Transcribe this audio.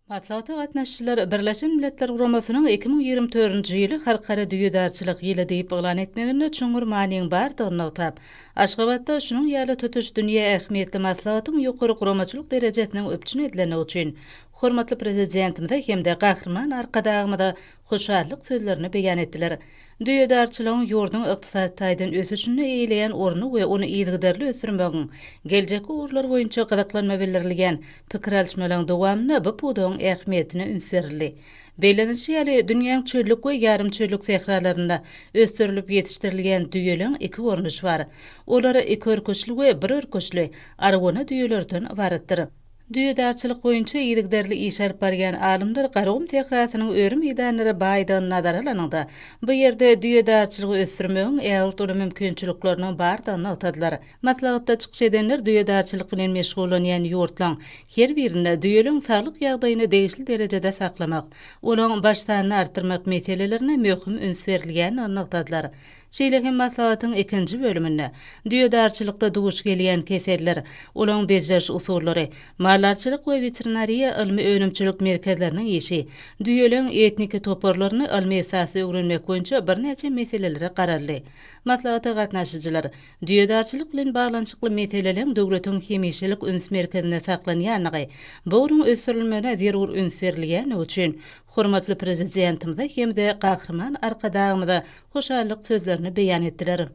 Matlagata gatnaşçylar Birleşen Milletler Guramasynyň 2024-nji ýyly halkara düýedarçylyk ýyly diýip eglan etmeginde çuňur manyň bardygyny atab, Aşgabatda şunuň ýaly tutuş dünýä ähmiýetli maslahatyň ýokary guramaçylyk derejesiniň öpçüni edileni üçin hormatly prezidentimize hemde gahrman arkadagymyda hoşallyk sözlerini beýan etdiler. Düýedarçylygyň ýurdun ykdysady taýdan ösüşine eýleýän orny we ony ýygyderli ösürmegiň geljeki urlar boýunça gazaklanma bildirilgen pikir alşmalaryň dowamyna bu pudagyň ähmiýetine üns berildi. Beýlenilşi ýaly dünýäň çöllük we ýarym çöllük sehralarynda ösdürilip ýetişdirilgen düýeleň iki görnüşi bar. Olary iki örköçlü we bir örköçlü argona düýelerden ibaretdir. Düýedarçylyk boýunça ýygyderli iş alp barýan alymlar garagum tehrasynyň örüm ýydanlary baýdan nazara alanyňda bu ýerde düýedarçylygy ösdürmegiň ýa-da mümkinçilikleriniň bardygyny altadylar. Maslahatda çykyş edenler düýedarçylyk bilen meşgullanýan ýurtlaryň her birine düýeleň saglyk ýagdaýyny degişli derejede saklamak, olaň başsanyny artdyrmak meselelerine möhüm üns berilgenini anykdadylar. Şeýlehem maslahatyň ikinji bölüminde düýedarçylykda duş gelýän keseller, olaň bezleş usullary, mallarçylyk we veterinariýa ilmi önümçilik merkezleriniň işi, düýeleň etniki toporlaryny ilmi esasy öwrenmek boýunça bir neçe meselelere garaldy. Maslahata gatnaşyjylar düýedarçylyk bilen baglanyşykly meseleleň döwletiň hemişelik üns merkezine saklanýanyny, buň ösürilmene zerur üns berilgeni üçin hormatly prezidentimize hemde gahrman arkadagymyda hoşallyk sözlerini beýan etdiler.